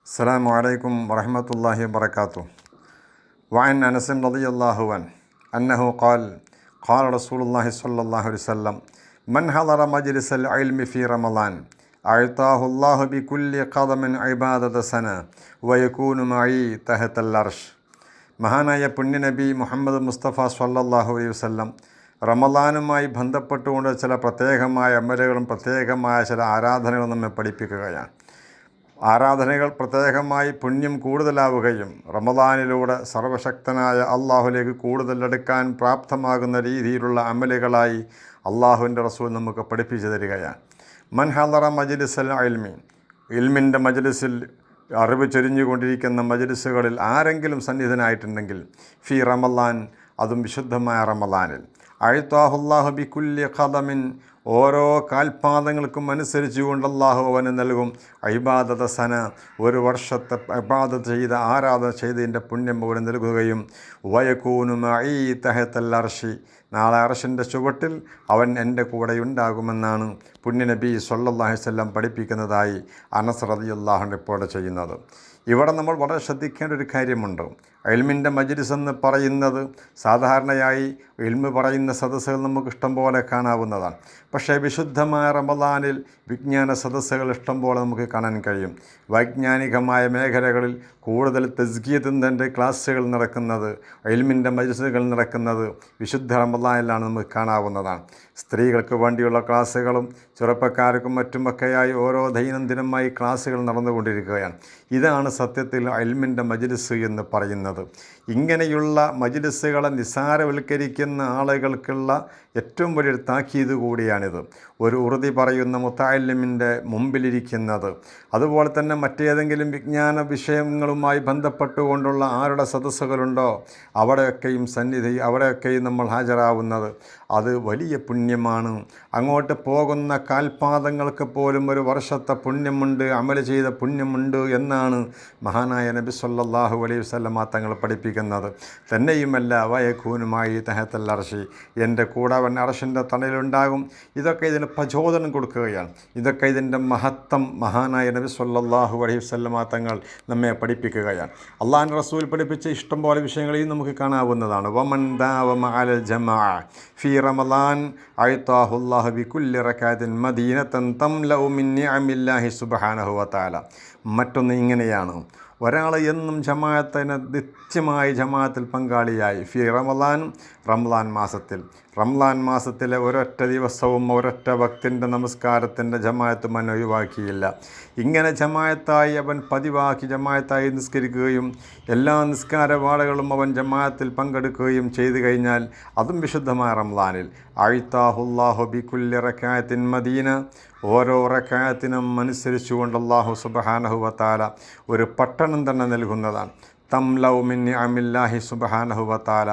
السلام عليكم ورحمة الله وبركاته. وعن أنس رضي الله عنه أنه قال قال رسول الله صلى الله عليه وسلم من حضر مجلس العلم في رمضان أعطاه الله بكل قدم عبادة سنة ويكون معي تحت العرش. മഹാനായ പുണ്യനബി മുഹമ്മദ് മുസ്തഫ സ്വല്ലല്ലാഹു അലൈഹി വസല്ലം റമളാനുമായി ബന്ധപ്പെട്ടുകൊണ്ട് ചില പ്രത്യേകമായ അമലുകളും പ്രത്യേകമായ ചില ആരാധനകളും നമ്മെ പഠിപ്പിക്കുകയാണ്. ആരാധനകൾ പ്രത്യേകമായി പുണ്യം കൂടുതലാവുകയും റമളാനിലൂടെ സർവശക്തനായ അള്ളാഹുലേക്ക് കൂടുതൽ അടുക്കാൻ പ്രാപ്തമാകുന്ന രീതിയിലുള്ള അമലുകളായി അള്ളാഹുവിൻ്റെ റസൂൽ നമുക്ക് പഠിപ്പിച്ചു തരികയാണ്. മൻ ഹളറ മജ്ലിസൽ ഇൽമി, ഇൽമിൻ്റെ മജ്ലിസിൽ അറിവ് ചൊരിഞ്ഞുകൊണ്ടിരിക്കുന്ന മജ്ലിസുകളിൽ ആരെങ്കിലും സന്നിധനായിട്ടുണ്ടെങ്കിൽ ഫി റമളാൻ, അതും വിശുദ്ധമായ റമളാനിൽ, അഅ്താഹുല്ലാഹു ബികുല്ലി ഖദമിൻ, ഓരോ കാൽപാദങ്ങൾക്കും അനുസരിച്ചുകൊണ്ട് അള്ളാഹു അവന് നൽകും ഇബാദത സന, ഒരു വർഷത്തെ ഇബാദത്ത് ചെയ്ത ആരാധന ചെയ്തതിൻ്റെ പുണ്യം അവന് നൽകുകയും വയകൂനു മഈ തഹതൽ അർശി, നാളെ അർശിൻ്റെ ചുവട്ടിൽ അവൻ എൻ്റെ കൂടെ ഉണ്ടാകുമെന്നാണ് പുണ്യനബി സ്വല്ലല്ലാഹു അലൈഹി വസല്ലം പഠിപ്പിക്കുന്നതായി അനസ് റളിയല്ലാഹു അൻഹു റിപ്പോർട്ട് ചെയ്യുന്നത്. ഇവിടെ നമ്മൾ വളരെ ശ്രദ്ധിക്കേണ്ട ഒരു കാര്യമുണ്ട്. ഇൽമിൻ്റെ മജ്ലിസ് എന്ന് പറയുന്നത് സാധാരണയായി ഇൽമ് പറയുന്ന സദസ്സുകൾ നമുക്ക് ഇഷ്ടം പോലെ കാണാവുന്നതാണ്. പക്ഷേ വിശുദ്ധമായ റമളാനിൽ വിജ്ഞാന സദസ്സുകൾ ഇഷ്ടം പോലെ നമുക്ക് കാണാൻ കഴിയും. വൈജ്ഞാനികമായ മേഖലകളിൽ കൂടുതൽ തസ്കിയത്തിൻ്റെ ക്ലാസ്സുകൾ നടക്കുന്നത്, ഇൽമിൻ്റെ മജ്ലിസുകൾ നടക്കുന്നത് വിശുദ്ധ റമളാനിലാണ് നമുക്ക് കാണാവുന്നതാണ്. സ്ത്രീകൾക്ക് വേണ്ടിയുള്ള ക്ലാസ്സുകളും ചെറുപ്പക്കാർക്കും മറ്റുമൊക്കെയായി ഓരോ ദൈനംദിനമായി ക്ലാസ്സുകൾ നടന്നുകൊണ്ടിരിക്കുകയാണ്. ഇതാണ് സത്യത്തിൽ ഇൽമിൻ്റെ മജ്ലിസ് എന്ന് പറയുന്നത്. ഇങ്ങനെയുള്ള മജ്ലിസുകളെ നിസ്സാരവൽക്കരിക്കുന്ന ആളുകൾക്കുള്ള ഏറ്റവും വലിയൊരു താക്കീത് കൂടിയാണിത്. ഒരു ഉറുതി പറയുന്ന മുത്തഅല്ലിമിൻ്റെ മുമ്പിലിരിക്കുന്നത്, അതുപോലെ തന്നെ മറ്റേതെങ്കിലും വിജ്ഞാന വിഷയങ്ങളുമായി ബന്ധപ്പെട്ടുകൊണ്ടുള്ള ആരുടെ സദസ്സുകളുണ്ടോ അവിടെയൊക്കെയും നമ്മൾ ഹാജരാവുന്നത് അത് വലിയ പുണ്യമാണ്. അങ്ങോട്ട് പോകുന്ന കാൽപാദങ്ങൾക്ക് പോലും ഒരു വർഷത്തെ പുണ്യമുണ്ട്, അമൽ ചെയ്ത പുണ്യമുണ്ട് എന്നാണ് മഹാനായ നബി സ്വല്ലല്ലാഹു അലൈഹി വസല്ലം തങ്ങൾ പഠിപ്പിക്കുന്നത്. തന്നെയുമല്ല വയകൂനുമായി തഹതൽ അർശി, എൻ്റെ കൂടെ അവൻ അർശിൻ്റെ തണലുണ്ടാകും. ഇതൊക്കെ ഇതിന് പ്രചോദനം കൊടുക്കുകയാണ്. ഇതൊക്കെ ഇതിൻ്റെ മഹത്വം മഹാനായ നബി സ്വല്ലല്ലാഹു അലൈഹി വസല്ലം തങ്ങൾ നമ്മെ പഠിപ്പിക്കുകയാണ്. അള്ളാഹുവിൻ്റെ റസൂൽ പഠിപ്പിച്ച ഇഷ്ടംപോലെ വിഷയങ്ങളെയും നമുക്ക് കാണാവുന്നതാണ്. വമൻ ദാവമ അലൽ ജമാഅ ഫീ റമളാൻ അഅ്താഹുല്ലാഹു ബികുല്ലി റകഅത്തിൻ മദീനതൻ തംലഉ മിൻ നിഅമില്ലാഹി സുബ്ഹാനഹു വതആല. മറ്റൊന്ന് ഇങ്ങനെയാണ്, ഒരാൾ എന്നും നിത്യമായി ജമാഅത്തിൽ പങ്കാളിയായി ഫി റമളാൻ, റമളാൻ മാസത്തിലെ ഒരൊറ്റ ദിവസവും ഒരൊറ്റ വക്തിൻ്റെ നമസ്കാരത്തിൻ്റെ ജമാഅത്ത് അവൻ ഒഴിവാക്കിയില്ല. ഇങ്ങനെ ജമാഅത്തായി അവൻ പതിവാക്കി ജമാഅത്തായി നിസ്കരിക്കുകയും എല്ലാ നിസ്കാരവാളകളും അവൻ ജമാഅത്തിൽ പങ്കെടുക്കുകയും ചെയ്തു കഴിഞ്ഞാൽ അതും വിശുദ്ധമായ റമളാനിൽ അഅ്താഹുല്ലാഹു ബികുല്ലി റകഅത്തിൻ മദീന, ഓരോ റകഅത്തിനും അനുസരിച്ചുകൊണ്ട് അല്ലാഹു സുബ്ഹാനഹു വതആല ഒരു പട്ടണം തന്നെ നൽകുന്നതാണ്. തംലഉ മിൻ നിഅമില്ലാഹി സുബ്ഹാനഹു വതആല,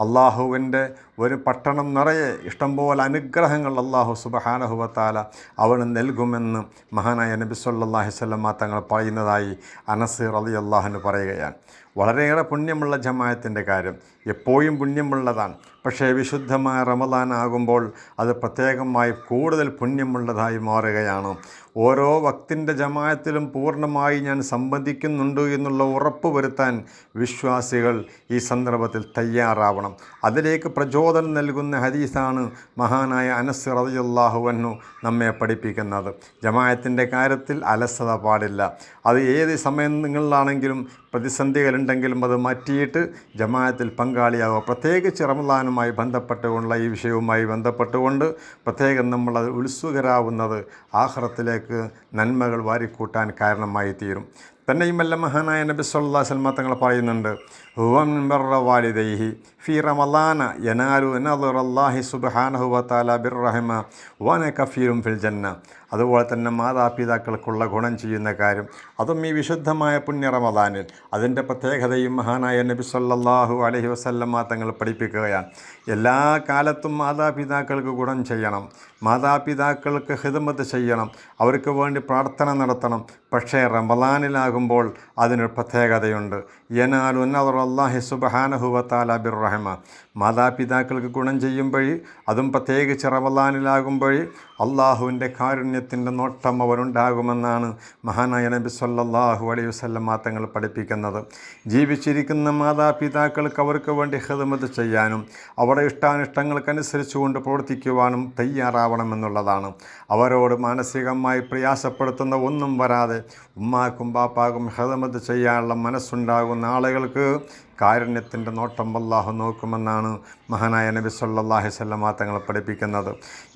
അള്ളാഹുവിൻ്റെ ഒരു പട്ടണം നിറയെ ഇഷ്ടംപോലെ അനുഗ്രഹങ്ങൾ അല്ലാഹു സുബ്ഹാനഹു വതആല അവന് നൽകുമെന്ന് മഹാനായ നബി സ്വല്ലല്ലാഹു അലൈഹി വസല്ലം തങ്ങൾ പറയുന്നതായി അനസ് റളിയല്ലാഹു അൻഹു പറയുകയാണ്. വളരെയേറെ പുണ്യമുള്ള ജമാഅത്തിൻ്റെ കാര്യം എപ്പോഴും പുണ്യമുള്ളതാണ്. പക്ഷേ വിശുദ്ധമായ റമളാൻ ആകുമ്പോൾ അത് പ്രത്യേകമായി കൂടുതൽ പുണ്യമുള്ളതായി മാറുകയാണ്. ഓരോ വക്തിൻ്റെ ജമാഅത്തിലും പൂർണ്ണമായി ഞാൻ സംബന്ധിക്കുന്നുണ്ട് എന്നുള്ള ഉറപ്പ് വരുത്താൻ വിശ്വാസികൾ ഈ സന്ദർഭത്തിൽ തയ്യാറാവണം. അതിലേക്ക് പ്രചോദനം നൽകുന്ന ഹദീസാണ് മഹാനായ അനസ് റളിയല്ലാഹു അൻഹു നമ്മെ പഠിപ്പിക്കുന്നത്. ജമാഅത്തിൻ്റെ കാര്യത്തിൽ അലസത പാടില്ല. അത് ഏത് സമയങ്ങളിലാണെങ്കിലും പ്രതിസന്ധികളുണ്ടെങ്കിലും അത് മാറ്റിയിട്ട് ജമാഅത്തിൽ പങ്കാളിയാവുക. പ്രത്യേകിച്ച് റമളാനുമായി ബന്ധപ്പെട്ടുകൊണ്ടുള്ള ഈ വിഷയവുമായി ബന്ധപ്പെട്ടുകൊണ്ട് പ്രത്യേകം നമ്മളത് ഉത്സുകരാവുന്നത് ആഖിറത്തിലേക്ക് നന്മകൾ വാരിക്കൂട്ടാൻ കാരണമായി തീരും. തന്നെയുമല്ല മഹാനായ നബി സ്വല്ലല്ലാഹു അലൈഹി വസല്ലം തങ്ങൾ പറയുന്നുണ്ട്, ഹുവൻ ബർറ വാലിദൈഹി ഫീ റമളാന യനാലു നദറല്ലാഹി സുബ്ഹാനഹു വതആല ബിർറഹ്മ വന കഫീറും ഫിൽ ജന്ന. അതുപോലെ തന്നെ മാതാപിതാക്കൾക്കുള്ള ഗുണം ചെയ്യുന്ന കാര്യം അതും ഈ വിശുദ്ധമായ പുണ്യ റമളാനിൽ അതിൻ്റെ പ്രത്യേകതയും മഹാനായ നബി സ്വല്ലല്ലാഹു അലൈഹി വസല്ലം തങ്ങൾ പഠിപ്പിക്കുകയാണ്. എല്ലാ കാലത്തും മാതാപിതാക്കൾക്ക് ഗുണം ചെയ്യണം, മാതാപിതാക്കൾക്ക് ഖിദ്മത്ത് ചെയ്യണം, അവർക്ക് വേണ്ടി പ്രാർത്ഥന നടത്തണം. പക്ഷേ റമളാനിലാകുമ്പോൾ അതിനൊരു പ്രത്യേകതയുണ്ട്. യനാലു നദറല്ലാഹി സുബ്ഹാനഹു വതആല ബിർറഹ്മ, മാതാപിതാക്കൾക്ക് ഗുണം ചെയ്യുമ്പോൾ, അതും പ്രത്യേകിച്ച് റമളാനിലാകുമ്പോൾ അള്ളാഹുവിൻ്റെ കാരുണ്യത്തിൻ്റെ നോട്ടം അവനുണ്ടാകുമെന്നാണ് മഹാനായ നബി സല്ലല്ലാഹു അലൈഹി വസല്ലം തങ്ങൾ പഠിപ്പിക്കുന്നത്. ജീവിച്ചിരിക്കുന്ന മാതാപിതാക്കൾക്ക് അവർക്ക് വേണ്ടി ഖിദ്മത്ത് ചെയ്യാനും അവരുടെ ഇഷ്ടാനിഷ്ടങ്ങൾക്കനുസരിച്ചുകൊണ്ട് പ്രവർത്തിക്കുവാനും തയ്യാറാവണമെന്നുള്ളതാണ്. അവരോട് മാനസികമായി പ്രയാസപ്പെടുത്തുന്ന ഒന്നും വരാതെ ഉമ്മാക്കും ബാപ്പാക്കും ഖിദ്മത്ത് ചെയ്യാനുള്ള മനസ്സുണ്ടാകുന്ന ആളുകൾക്ക് കാരുണ്യത്തിൻ്റെ നോട്ടം അല്ലാഹു നോക്കുമെന്നാണ് മഹാനായ നബി സല്ലല്ലാഹു അലൈഹി വസല്ലം തങ്ങൾ പഠിപ്പിക്കുന്നത്.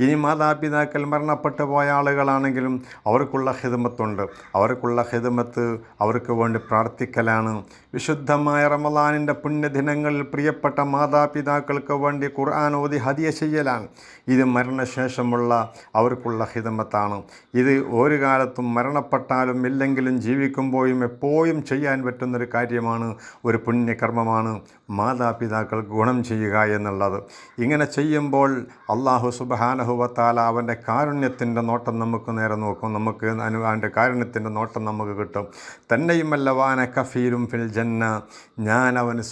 ഇനി മാതാപിതാക്കൾ മരണപ്പെട്ടു പോയ ആളുകളാണെങ്കിലും അവർക്കുള്ള ഖിദ്മത്തുണ്ട്. അവർക്കുള്ള ഖിദ്മത്ത് അവർക്ക് വേണ്ടി പ്രാർത്ഥിക്കലാണ്. വിശുദ്ധമായ റമളാനിൻ്റെ പുണ്യദിനങ്ങളിൽ പ്രിയപ്പെട്ട മാതാപിതാക്കൾക്ക് വേണ്ടി ഖുർആൻ ഓതി ഹദിയ ചെയ്യലാണ്. ഇത് മരണശേഷമുള്ള അവർക്കുള്ള ഖിദ്മത്താണ്. ഇത് ഒരു കാലത്തും മരണപ്പെട്ടാലും ഇല്ലെങ്കിലും ജീവിക്കുമ്പോഴും എപ്പോഴും ചെയ്യാൻ പറ്റുന്നൊരു കാര്യമാണ്, ഒരു പുണ്യകർമ്മമാണ് മാതാപിതാക്കൾ ഗുണം ചെയ്യുക എന്നുള്ളത്. ഇങ്ങനെ ചെയ്യുമ്പോൾ അല്ലാഹു സുബ്ഹാനഹു വ തആല അവൻ്റെ കാരുണ്യത്തിൻ്റെ നോട്ടം നമുക്ക് നേരെ നോക്കും. നമുക്ക് അവൻ്റെ കാരുണ്യത്തിൻ്റെ നോട്ടം നമുക്ക് കിട്ടും. തന്നെയുമല്ല വാന കഫീലും ഫിൽ ജന്ന, ഞാൻ അവന്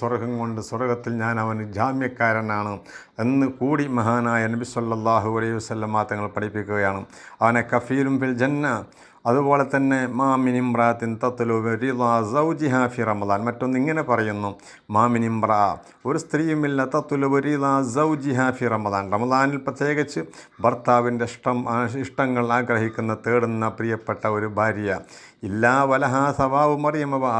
സ്വർഗത്തിൽ ഞാൻ അവന് ജാമ്യക്കാരനാണ് എന്ന് കൂടി മഹാനായ നബി സല്ലല്ലാഹു അലൈഹി വസല്ലം തങ്ങൾ പഠിപ്പിക്കുകയാണ്. അവനെ കഫീലും ഫിൽ ജന്ന. അതുപോലെ തന്നെ മാമിൻ ഇംറാത്തിൻ തത്ലുബു റിളാ സൗജിഹാ ഫി റമളാൻ. മറ്റൊന്ന് ഇങ്ങനെ പറയുന്നു, മാമിൻ ഇംറാ, ഒരു സ്ത്രീയുമില്ല, തത്ലുബു റിളാ സൗജിഹാ ഫി റമളാൻ, റമളാനിൽ പ്രത്യേകിച്ച് ഭർത്താവിൻ്റെ ഇഷ്ടങ്ങൾ ആഗ്രഹിക്കുന്ന തേടുന്ന പ്രിയപ്പെട്ട ഒരു ഭാര്യ, ഇല്ലാ വലഹാ സവാബു മറിയം വ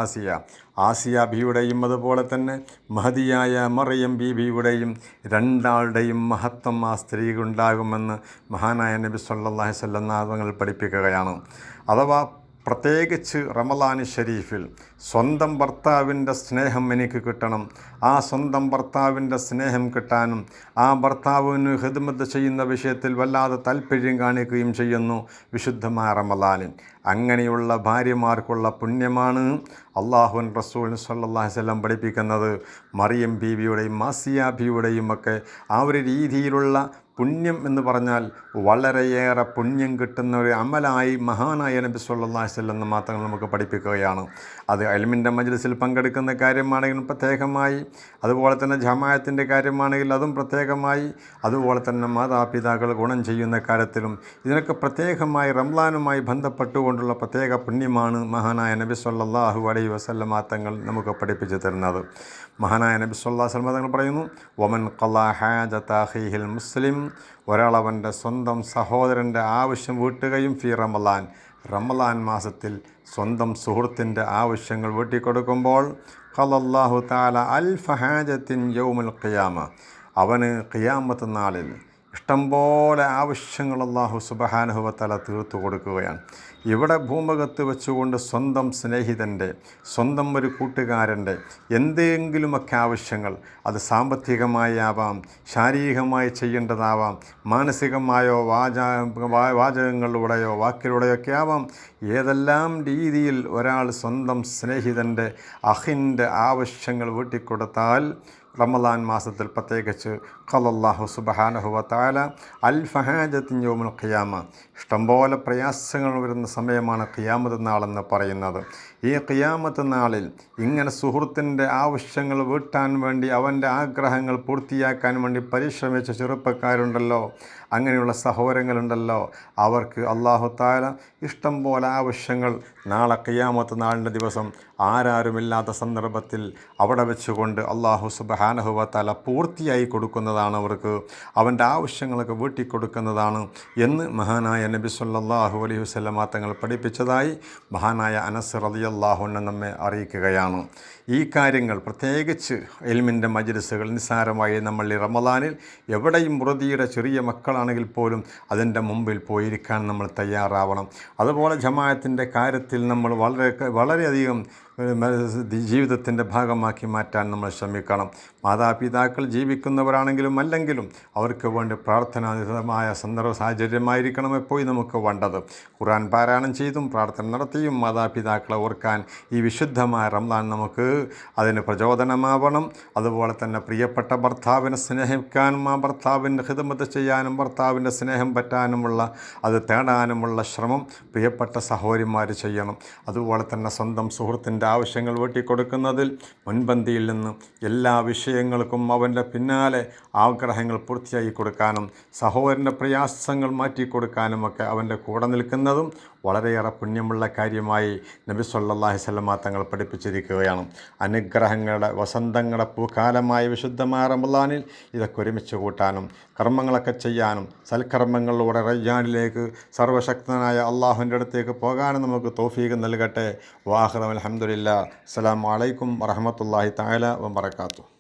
ആസിയ ബീവിയുടെയും അതുപോലെ തന്നെ മഹദിയായ മറിയം ബീവിയുടെയും രണ്ടാളുടെയും മഹത്വം ആ സ്ത്രീക്കുണ്ടാകുമെന്ന് മഹാനായ നബി സല്ലല്ലാഹു അലൈഹി വസല്ലം തങ്ങൾ പഠിപ്പിക്കുകയാണ്. അഥവാ പ്രത്യേകിച്ച് റമളാൻ ഷരീഫിൽ സ്വന്തം ഭർത്താവിൻ്റെ സ്നേഹം എനിക്ക് കിട്ടണം. ആ സ്വന്തം ഭർത്താവിൻ്റെ സ്നേഹം കിട്ടാനും ആ ഭർത്താവിന് ഖിദ്മത്ത് ചെയ്യുന്ന വിഷയത്തിൽ വല്ലാതെ താല്പര്യം കാണിക്കുകയും ചെയ്യുന്നു വിശുദ്ധമായ റമളാനിൽ. അങ്ങനെയുള്ള ഭാര്യമാർക്കുള്ള പുണ്യമാണ് അല്ലാഹുവിൻ റസൂൽ സല്ലല്ലാഹു അലൈഹി വസല്ലം പഠിപ്പിക്കുന്നത്. മറിയം ബീവിയുടെയും ആസിയ ബീവിയുടെയും ഒക്കെ ആ ഒരു രീതിയിലുള്ള പുണ്യം എന്ന് പറഞ്ഞാൽ വളരെയേറെ പുണ്യം കിട്ടുന്ന ഒരു അമലായി മഹാനായ നബി സല്ലല്ലാഹു അലൈഹി വസല്ലം മാത്രങ്ങൾ നമുക്ക് പഠിപ്പിക്കുകയാണ്. അത് ഇൽമിൻ്റെ മജ്ലിസിൽ പങ്കെടുക്കുന്ന കാര്യമാണെങ്കിലും പ്രത്യേകമായി, അതുപോലെ തന്നെ ജമാഅത്തിൻ്റെ കാര്യമാണെങ്കിൽ അതും പ്രത്യേകമായി, അതുപോലെ തന്നെ മാതാപിതാക്കൾ ഗുണം ചെയ്യുന്ന കാര്യത്തിലും ഇതിനൊക്കെ പ്രത്യേകമായി റംളാനുമായി ബന്ധപ്പെട്ടുകൊണ്ടുള്ള പ്രത്യേക പുണ്യമാണ് മഹാനായ നബി സല്ലല്ലാഹു അലൈഹി വസല്ലം തങ്ങൾ നമുക്ക് പഠിപ്പിച്ചു തരുന്നത്. മഹാനായ നബി സല്ലല്ലാഹു അലൈഹി വസല്ലം തങ്ങൾ പറയുന്നു, വമൻ ഖളാ ഹാജത അഖീഹിൽ മുസ്ലിം, ഒരാളവൻ്റെ സ്വന്തം സഹോദരൻ്റെ ആവശ്യം വീട്ടുകയും ഫി റമളാൻ, റമളാൻ മാസത്തിൽ സ്വന്തം സുഹൃത്തിൻ്റെ ആവശ്യങ്ങൾ വീട്ടിക്കൊടുക്കുമ്പോൾ ഖളല്ലാഹു തആല അൽഫ ഹാജത്തിൻ യൗമുൽ ഖിയാമ, അവന് ഖിയാമത്ത് നാളിൽ ഇഷ്ടംപോലെ ആവശ്യങ്ങൾ അല്ലാഹു സുബ്ഹാനഹു വ തആല തീർത്തു കൊടുക്കുകയാണ്. ഇവിടെ ഭൂമുഖത്ത് വെച്ചുകൊണ്ട് സ്വന്തം സ്നേഹിതൻ്റെ, സ്വന്തം ഒരു കൂട്ടുകാരൻ്റെ എന്തെങ്കിലുമൊക്കെ ആവശ്യങ്ങൾ, അത് സാമ്പത്തികമായി ആവാം, ശാരീരികമായി ചെയ്യേണ്ടതാവാം, മാനസികമായോ വാചകങ്ങളിലൂടെയോ വാക്കിലൂടെയോ ഒക്കെ ആവാം, ഏതെല്ലാം രീതിയിൽ ഒരാൾ സ്വന്തം സ്നേഹിതൻ്റെ അഖിൻ്റെ ആവശ്യങ്ങൾ വീട്ടിക്കൊടുത്താൽ റമളാൻ മാസത്തിൽ പ്രത്യേകിച്ച് ഖലല്ലാഹു സുബ്ഹാനഹു വ തആല അൽഫ ഹാജത്തിൻ യൗമുൽ ഖിയാമ, ഇഷ്ടംപോലെ പ്രയാസങ്ങൾ വരുന്ന സമയമാണ് ഖിയാമത്ത് നാളെന്ന് പറയുന്നത്. ഈ ഖിയാമത്ത് നാളിൽ ഇങ്ങനെ സുഹൃത്തിൻ്റെ ആവശ്യങ്ങൾ വീട്ടാൻ വേണ്ടി, അവൻ്റെ ആഗ്രഹങ്ങൾ പൂർത്തിയാക്കാൻ വേണ്ടി പരിശ്രമിച്ച ചെറുപ്പക്കാരുണ്ടല്ലോ, അങ്ങനെയുള്ള സഹോദരങ്ങളുണ്ടല്ലോ, അവർക്ക് അല്ലാഹു തആല ഇഷ്ടം പോലെ ആവശ്യങ്ങൾ നാളെ ഖിയാമത്ത് നാളിൻ്റെ ദിവസം ആരാരുമില്ലാത്ത സന്ദർഭത്തിൽ അവിടെ വെച്ചുകൊണ്ട് അല്ലാഹു സുബ്ഹാനഹു വ തആല പൂർത്തിയായി കൊടുക്കുന്നതാണ്. അവർക്ക് അവൻ്റെ ആവശ്യങ്ങളൊക്കെ വീട്ടിക്കൊടുക്കുന്നതാണ് എന്ന് മഹാനായ നബി സല്ലല്ലാഹു അലൈഹി വസല്ലം തങ്ങൾ പഠിപ്പിച്ചതായി മഹാനായ അനസ് റളിയല്ലാഹു അൻഹു നമ്മെ അറിയിക്കുകയാണ്. ഈ കാര്യങ്ങൾ പ്രത്യേകിച്ച് ഇൽമിൻ്റെ മജ്ലിസുകൾ നിസ്സാരമായി നമ്മൾ ഈ റമളാനിൽ എവിടെയും വൃതിയുടെ ചെറിയ മക്കളാണെങ്കിൽ പോലും അതിൻ്റെ മുമ്പിൽ പോയിരിക്കാൻ നമ്മൾ തയ്യാറാവണം. അതുപോലെ ജമാഅത്തിൻ്റെ കാര്യത്തിൽ നമ്മൾ വളരെയധികം ജീവിതത്തിൻ്റെ ഭാഗമാക്കി മാറ്റാൻ നമ്മൾ ശ്രമിക്കണം. മാതാപിതാക്കൾ ജീവിക്കുന്നവരാണെങ്കിലും അല്ലെങ്കിലും അവർക്ക് വേണ്ടി പ്രാർത്ഥനാനിരതമായ സന്ദർഭ സാഹചര്യമായിരിക്കണം എപ്പോഴും നമുക്ക് വേണ്ടത്. ഖുർആൻ പാരായണം ചെയ്തും പ്രാർത്ഥന നടത്തിയും മാതാപിതാക്കളെ ഓർക്കാൻ ഈ വിശുദ്ധമായ റംളാൻ നമുക്ക് അതിന് പ്രചോദനമാവണം. അതുപോലെ തന്നെ പ്രിയപ്പെട്ട ഭർത്താവിനെ സ്നേഹിക്കാനും ആ ഭർത്താവിൻ്റെ ഖിദ്മത്ത് ചെയ്യാനും ഭർത്താവിൻ്റെ സ്നേഹം പറ്റാനുമുള്ള, അത് തേടാനുമുള്ള ശ്രമം പ്രിയപ്പെട്ട സഹോദരിമാർ ചെയ്യണം. അതുപോലെ തന്നെ സ്വന്തം സുഹൃത്തിൻ്റെ അവൻ്റെ ആവശ്യങ്ങൾ വെട്ടിക്കൊടുക്കുന്നതിൽ മുൻപന്തിയിൽ നിന്ന് എല്ലാ വിഷയങ്ങൾക്കും അവൻ്റെ പിന്നാലെ ആഗ്രഹങ്ങൾ പൂർത്തിയാക്കി കൊടുക്കാനും സഹോദരൻ്റെ പ്രയാസങ്ങൾ മാറ്റിക്കൊടുക്കാനുമൊക്കെ അവൻ്റെ കൂടെ നിൽക്കുന്നതും വളരെയേറെ പുണ്യമുള്ള കാര്യമായി നബി സല്ലല്ലാഹു അലൈഹി വസല്ലം തങ്ങൾ പഠിപ്പിച്ചിരിക്കുകയാണ്. അനുഗ്രഹങ്ങളുടെ വസന്തങ്ങളുടെ പൂക്കാലമായ വിശുദ്ധമായ റമളാനിൽ ഇതൊക്കെ ഒരുമിച്ച് കൂട്ടാനും കർമ്മങ്ങളൊക്കെ ചെയ്യാനും സൽക്കർമ്മങ്ങളിലൂടെ റയ്യാനിലേക്ക് സർവശക്തനായ അള്ളാഹുവിൻ്റെ അടുത്തേക്ക് പോകാനും നമുക്ക് തൗഫീഖ് നൽകട്ടെ. വാഹിറു അൽഹംദുലില്ലാഹ്. അസ്സലാമു അലൈക്കും വറഹ്മത്തുള്ളാഹി തആല വബറകാതുഹു.